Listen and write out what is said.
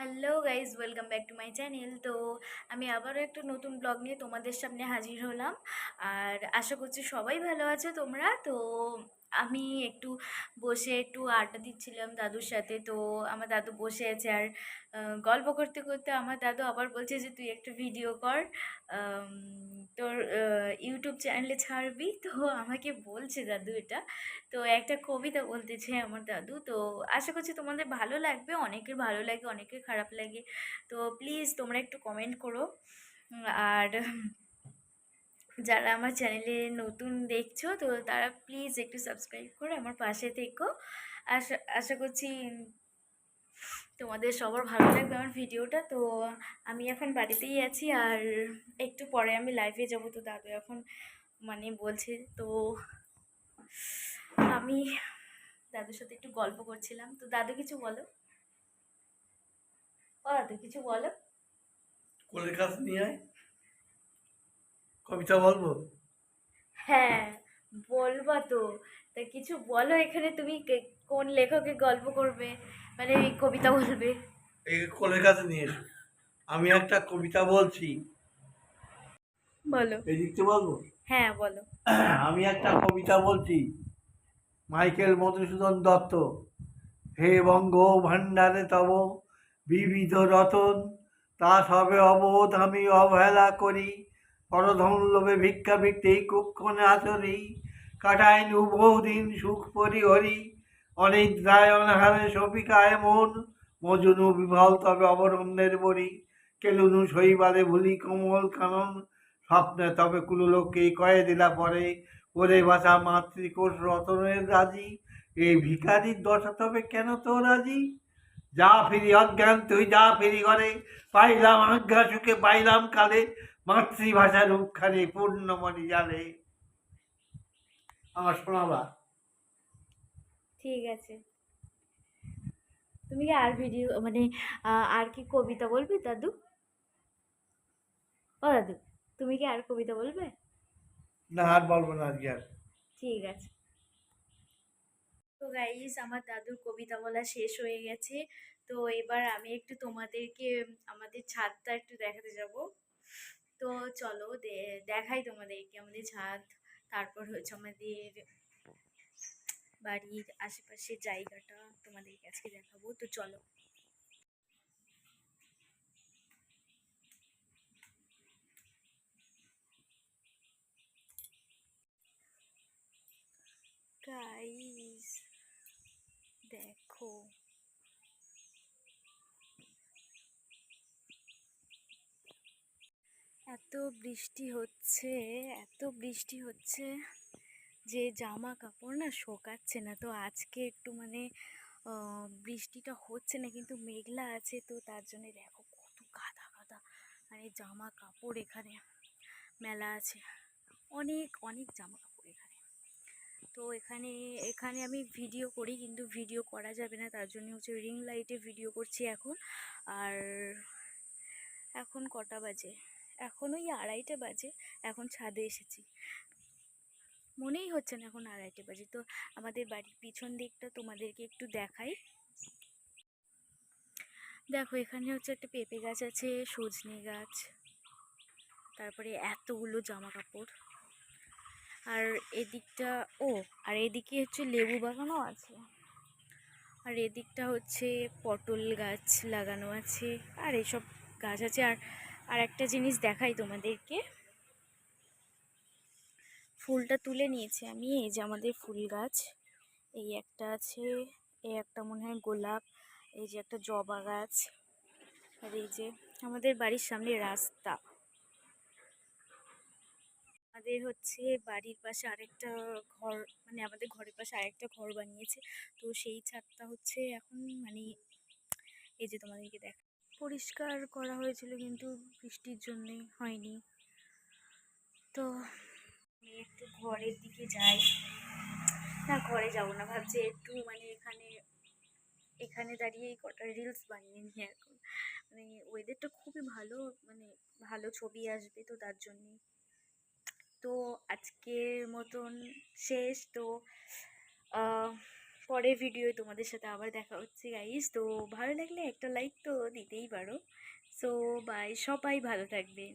Hello guys, welcome back to my channel. তো আমি আবারও একটা নতুন ব্লগ নিয়ে তোমাদের সামনে হাজির হলাম। আর আশা করছি সবাই ভালো আছো তোমরা। তো আমি একটু বসে একটু আড্ডা দিচ্ছিলাম দাদুর সাথে। তো আমার দাদু বসে আছে আর গল্প করতে করতে আমার দাদু আবার বলছে যে তুই একটা ভিডিও কর, আম, তোর ইউটিউব চ্যানেলে ছাড়বি। তো আমাকে বলছে দাদু এটা। তো একটা কবিতা বলতেছে আমার দাদু। তো আশা করছি তোমাদের ভালো লাগবে, অনেকের ভালো লাগে অনেকের খারাপ লাগে। তো প্লিজ তোমরা একটু কমেন্ট করো। আর যারা আমার চ্যানেলে নতুন দেখছো তো তারা প্লিজ একটু সাবস্ক্রাইব করে আমার পাশে থেকো। আশা আশা করছি তোমাদের সবার ভালো লাগবে আমার ভিডিওটা। তো আমি এখন বাড়িতেই আছি আর একটু পরে আমি লাইভে যাব। তো দাদু এখন বলছে। তো আমি দাদুর সাথে একটু গল্প করছিলাম। তো দাদু কিছু বলো। ও দাদু কিছু বলো। কোলের কাছে নিয়ে আয়, কবিতা বলবো। হ্যাঁ, বলবা তো। তা কিছু বলো, এখানে তুমি কোন লেখকের গল্প করবে, এই কবিতা বলবে। এই কোলের কাছে নিয়ে এসো। আমি একটা কবিতা বলছি, বলো। এই দিকতে বলবো। হ্যাঁ বলো। আমি একটা কবিতা বলছি। মাইকেল মধুসূদন দত্ত। হে বঙ্গ ভাণ্ডারে তব বিবিধ রতন, তা সবে অবোধ আমি অবহেলা করি। পরধন লোভে ভিক্ষাবৃত্তি কুক্ষণে আচরি, কাটাইনু বহুদিন সুখ পরিহরি। অনিদ্রায় অনাহারে সপিকায় মন, মজনু বিভল তবে অবরণ্যের বরি। কেলুনু শৈবালে ভুলি কোমল কানন, স্বপ্নে তবে কুলুলোকে কয়ে দিলা পরে। ওরে বাছা মাতৃকোষ রতনের রাজি, এই ভিখারির দশা তবে কেন তো রাজি। যা ফিরি অজ্ঞান তুই যা ফিরি ঘরে, পাইলাম আজ্ঞা সুখে পাইলাম কালে, মাতৃভাষার রূপখানি পূর্ণমণি জালে। আমার শোনাবা। ঠিক আছে। তুমি কি আর ভিডিও আর কি কবিতা বলবে দাদু? ও দাদু, তুমি কি আর কবিতা বলবে? না, আর বলবো না আজকে আর। ঠিক আছে। তো গাইস, আমার দাদুর কবিতা বলা শেষ হয়ে গেছে। তো এবার আমি একটু তোমাদেরকে আমাদের ছাদটা একটু দেখাতে যাব। তো চলো দেখাই তোমাদেরকে আমাদের ছাদ। তারপর হচ্ছে আমাদের বাড়ির আশেপাশের জায়গাটা তোমাদেরকে আজকে দেখাবো। তো চলো। গাইস দেখো, এত বৃষ্টি হচ্ছে, এত বৃষ্টি হচ্ছে যে জামা কাপড় না শোকাচ্ছে না। তো আজকে একটু বৃষ্টিটা হচ্ছে না কিন্তু মেঘলা আছে। তো তার জন্য দেখো কত গাদা গাদা জামা কাপড় এখানে মেলা আছে। অনেক অনেক জামা কাপড় এখানে। তো এখানে এখানে আমি ভিডিও করি কিন্তু ভিডিও করা যাবে না, তার জন্য হচ্ছে রিং লাইটে ভিডিও করছি এখন। আর এখন কটা বাজে? এখন ওই 2:30 বাজে। এখন ছাদে এসেছি, মনেই হচ্ছে না এখন 2:30 বাজে। তো আমাদের বাড়ির পিছন দিকটা তোমাদেরকে একটু দেখাই। দেখো, এখানে হচ্ছে একটা পেঁপে গাছ আছে, সজনে গাছ, তারপরে এতগুলো জামা কাপড়। আর এদিকটা, ও আর এদিকে হচ্ছে লেবু বাগানও আছে। আর এদিকটা হচ্ছে পটল গাছ লাগানো আছে আর এসব গাছ আছে। আর আর একটা জিনিস দেখাই তোমাদেরকে, ফুলটা তুলে নিয়েছি আমি। এই যে আমাদের ফুল গাছ, এই একটা আছে, এই একটা মনে হয় গোলাপ, এই যে একটা জবা গাছ। আর এই যে আমাদের বাড়ির সামনে রাস্তা। আমাদের হচ্ছে বাড়ির পাশে আরেকটা ঘর, আমাদের ঘরের পাশে আরেকটা ঘর বানিয়েছে। তো সেই ছাদটা হচ্ছে এখন এই যে তোমাদেরকে দেখ পরিষ্কার করা হয়েছিল কিন্তু বৃষ্টির জন্যে হয়নি। তো আমি একটু ঘরের দিকে যাই। না, ঘরে যাব না, ভাবছি একটু এখানে এখানে দাঁড়িয়েই কটা রিলস বানিয়ে নিই এখন। ওয়েদারটা খুবই ভালো, ভালো ছবি আসবে তো তার জন্যে। তো আজকের মতন শেষ। তো পরের ভিডিওয়ে তোমাদের সাথে আবার দেখা হচ্ছে গাইস। তো ভালো লাগলে একটা লাইক তো দিতেই পারো। সো বাই, সবাই ভালো থাকবেন।